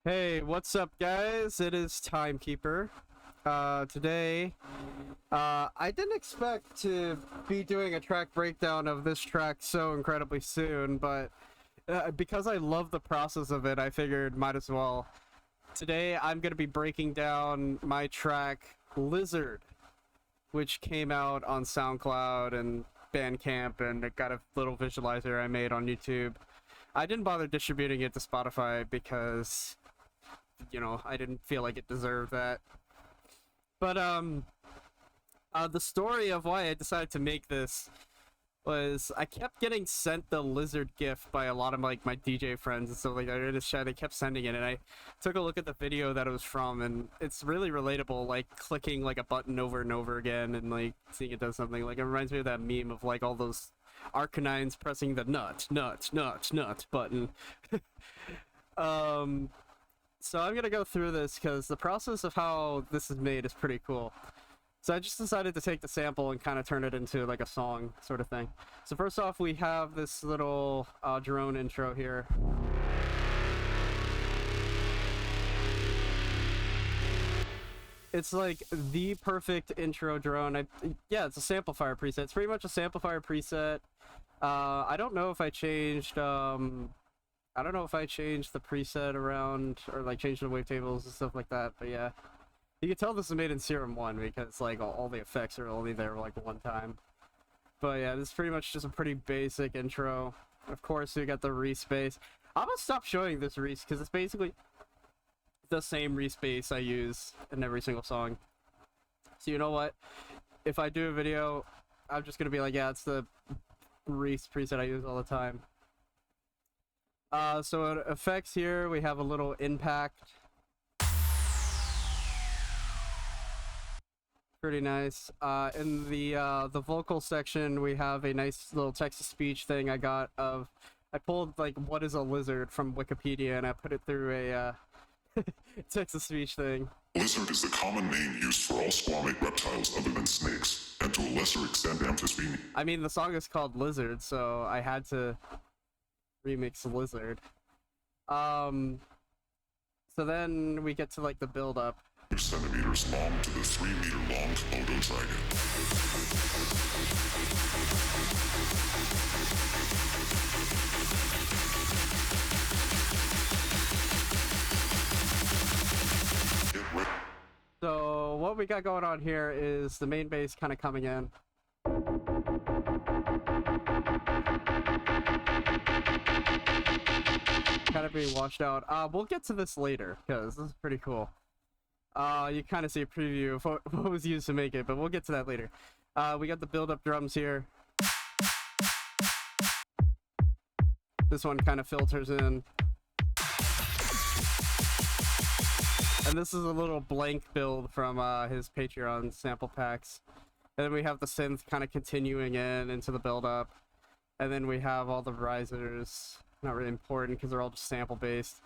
Hey, what's up, guys? It is Timekeeper. Today, I didn't expect to be doing a track breakdown of this track so incredibly soon, but because I love the process of it, I figured might as well. Today, I'm going to be breaking down my track, Lizard, which came out on SoundCloud and Bandcamp, and it got a little visualizer I made on YouTube. I didn't bother distributing it to Spotify because, you know, I didn't feel like it deserved that. But the story of why I decided to make this was I kept getting sent the Lizard GIF by a lot of my DJ friends and stuff like that in this chat. They kept sending it, and I took a look at the video that it was from, and it's really relatable, like clicking like a button over and over again and like seeing it does something. Like, it reminds me of that meme of like all those Arcanines pressing the nut button. So I'm gonna go through this because the process of how this is made is pretty cool. So I just decided to take the sample and kind of turn it into like a song sort of thing. So first off, we have this little drone intro here. It's like the perfect intro drone. Yeah, it's a Samplifier preset. It's pretty much a Samplifier preset. I don't know if I changed the preset around or like changed the wavetables and stuff like that, but yeah. You can tell this is made in Serum 1 because like all the effects are only there like one time. But yeah, this is pretty much just a pretty basic intro. Of course, we got the respace. I'm gonna stop showing this res because it's basically the same respace I use in every single song. So you know what? If I do a video, I'm just gonna be like, yeah, it's the res preset I use all the time. So effects here, we have a little impact. Pretty nice. In the vocal section, we have a nice little text-to-speech thing I got of... I pulled, like, what is a lizard from Wikipedia, and I put it through a, text-to-speech thing. Lizard is the common name used for all squamate reptiles other than snakes, and to a lesser extent amphibians. I mean, the song is called Lizard, so I had to remix Lizard. So then we get to, like, the build-up. 2 centimeters long to the 3 meter long Komodo dragon. So what we got going on here is the main bass kind of coming in. Kind of being washed out. We'll get to this later because this is pretty cool. You kind of see a preview of what was used to make it, but we'll get to that later. We got the build-up drums here. This one kind of filters in. And this is a little blank build from his Patreon sample packs. And then we have the synth kind of continuing into the build-up. And then we have all the risers. Not really important because they're all just sample-based.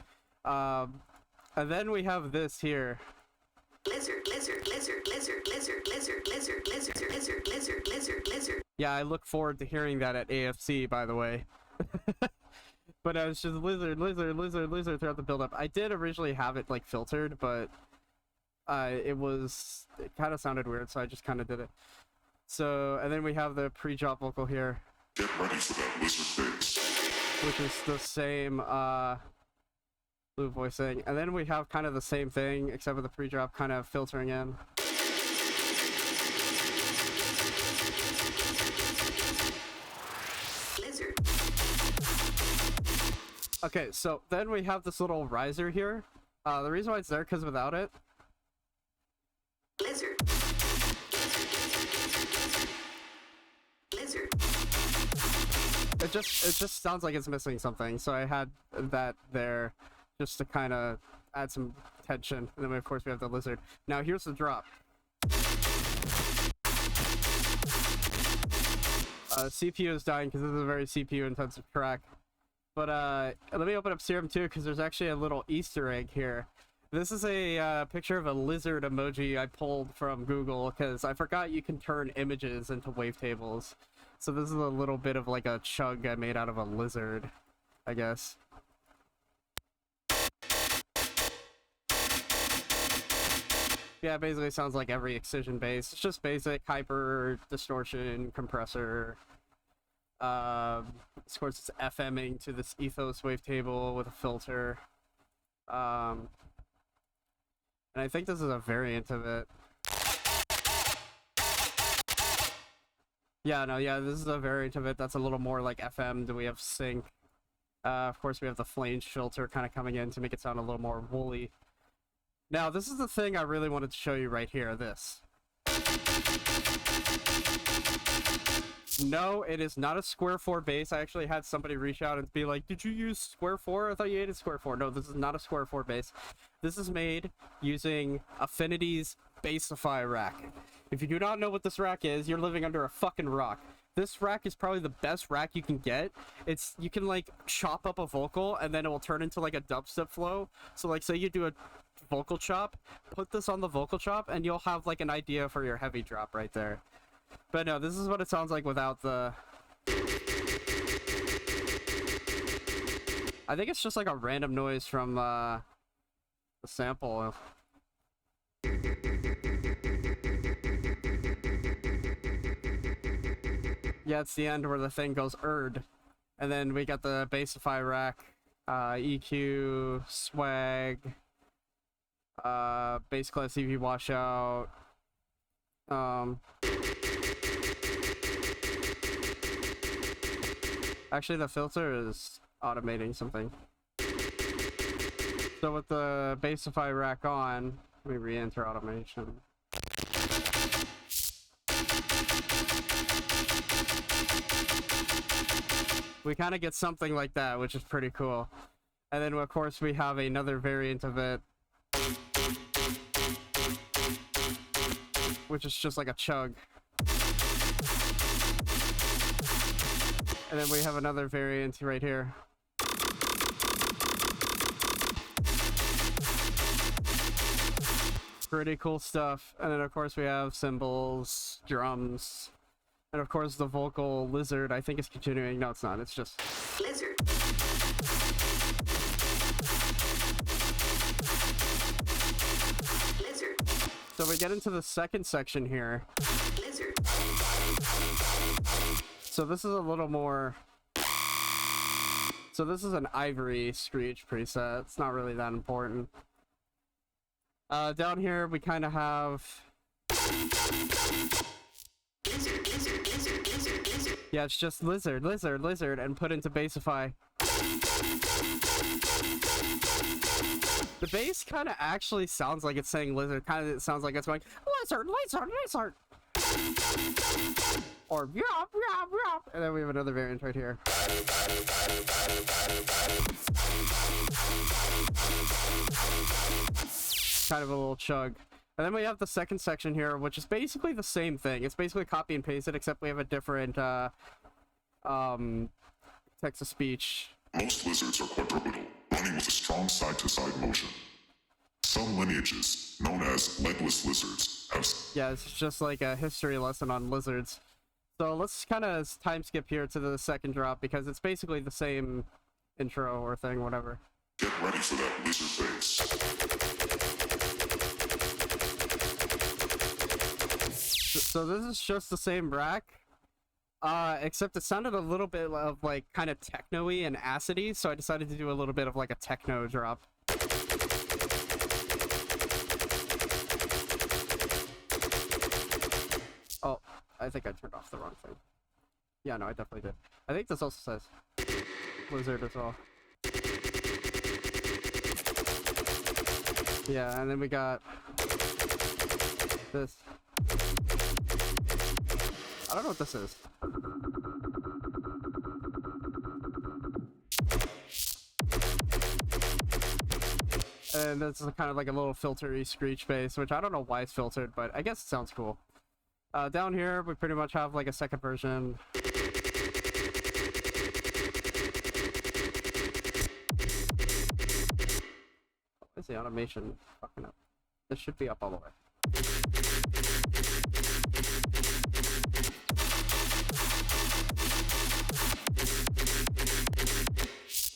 And then we have this here. Lizard. Yeah, I look forward to hearing that at AFC, by the way. But I was just lizard throughout the build-up. I did originally have it like filtered, but it kind of sounded weird, so I just kind of did it. So, and then we have the pre-drop vocal here. Get ready for that lizard bass. Which is the same blue voicing, and then we have kind of the same thing except with the pre-drop kind of filtering in. Lizard. Okay, so then we have this little riser here. The reason why it's there because without it, Lizard. it just sounds like it's missing something. So I had that there just to kind of add some tension. And then of course we have the lizard. Now here's the drop. CPU is dying because this is a very CPU intensive track. But let me open up Serum 2 because there's actually a little Easter egg here. This is a picture of a lizard emoji I pulled from Google because I forgot you can turn images into wavetables. So this is a little bit of like a chug I made out of a lizard, I guess. Yeah, it basically sounds like every Excision bass. It's just basic hyper distortion compressor. Of course, it's FMing to this Ethos wavetable with a filter. And I think this is a variant of it. Yeah, no, yeah, this is a variant of it that's a little more like FM. Do we have sync? Of course, we have the flange filter kind of coming in to make it sound a little more woolly. Now, this is the thing I really wanted to show you right here, this. No, it is not a Square 4 bass. I actually had somebody reach out and be like, did you use Square 4? I thought you hated Square 4. No, this is not a Square 4 bass. This is made using Affinity's Bassify rack. If you do not know what this rack is, you're living under a fucking rock. This rack is probably the best rack you can get. You can like chop up a vocal and then it will turn into like a dubstep flow. So like say you do a vocal chop, put this on the vocal chop and you'll have like an idea for your heavy drop right there. But no, this is what it sounds like without the... I think it's just like a random noise from the sample. Yeah, it's the end where the thing goes erd. And then we got the Bassify rack, EQ, swag, bass class CV washout. Actually, the filter is automating something. So with the Bassify rack on, we re-enter automation. We kind of get something like that, which is pretty cool. And then, of course, we have another variant of it, which is just like a chug. And then we have another variant right here. Pretty cool stuff. And then, of course, we have cymbals, drums, and, of course, the vocal lizard, I think, is continuing. No, it's not. It's just... Lizard. Lizard. So we get into the second section here. Lizard. So this is a little more... So this is an Ivory Screech preset. It's not really that important. Down here, we kind of have... Lizard, lizard, lizard, lizard, lizard. Yeah, it's just lizard, lizard, lizard, and put into Bassify. The bass kind of actually sounds like it's saying lizard. Kind of sounds like it's going, lizard, lizard, lizard. Or yop, yop, yop. And then we have another variant right here. Kind of a little chug. And then we have the second section here, which is basically the same thing. It's basically copy and pasted, except we have a different text-to-speech. Most lizards are quadrupedal, running with a strong side-to-side motion. Some lineages, known as legless lizards, have... Yeah, it's just like a history lesson on lizards. So let's kind of time skip here to the second drop, because it's basically the same intro or thing, whatever. Get ready for that lizard bass. So this is just the same rack, except it sounded a little bit of like kind of techno-y and acidy, so I decided to do a little bit of like a techno drop. Oh, I think I turned off the wrong thing. Yeah, no, I definitely did. I think this also says Lizard as well. Yeah, and then we got this. I don't know what this is. And this is kind of like a little filtery screech bass, which I don't know why it's filtered, but I guess it sounds cool. Down here, we pretty much have like a second version. Where's the automation fucking up? This should be up all the way.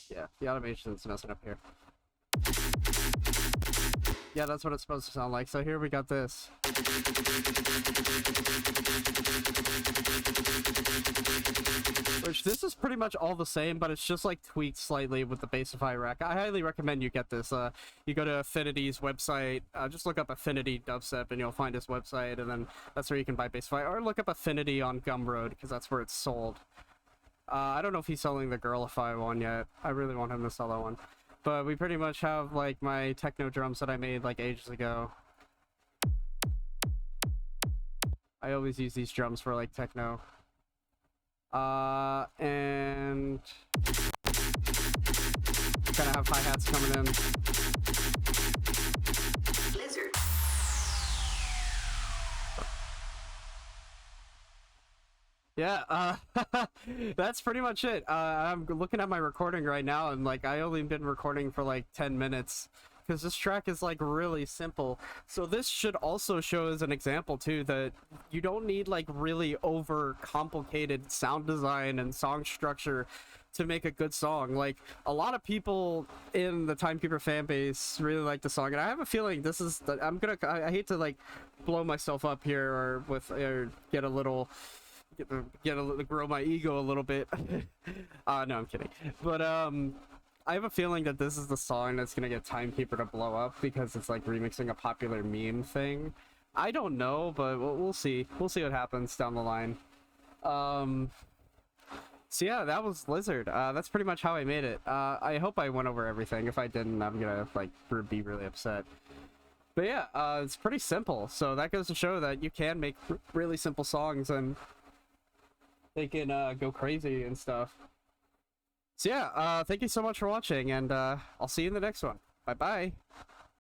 Yeah, the automation's messing up here. Yeah, that's what it's supposed to sound like. So here we got this. Which this is pretty much all the same, but it's just like tweaked slightly with the Bassify rack. I highly recommend you get this. You go to Affinity's website, just look up Affinity Dubstep and you'll find his website, and then that's where you can buy Bassify. Or look up Affinity on Gumroad, because that's where it's sold. I don't know if he's selling the Girlify one yet. I really want him to sell that one. But we pretty much have like my techno drums that I made like ages ago. I always use these drums for like techno. And kind of have hi-hats coming in. Lizard. Yeah, that's pretty much it. I'm looking at my recording right now, and like I only been recording for like 10 minutes because this track is like really simple. So this should also show as an example too that you don't need like really over complicated sound design and song structure to make a good song. Like a lot of people in the Timekeeper fan base really like the song, and I have a feeling this is I hate to like blow myself up here or get a little grow my ego a little bit. No, I'm kidding. But I have a feeling that this is the song that's gonna get Timekeeper to blow up because it's like remixing a popular meme thing. I don't know, but we'll see. We'll see what happens down the line. So yeah, that was Lizard. That's pretty much how I made it. I hope I went over everything. If I didn't, I'm gonna like be really upset. But yeah, it's pretty simple. So that goes to show that you can make really simple songs and they can go crazy and stuff. So yeah, thank you so much for watching, and I'll see you in the next one. Bye bye.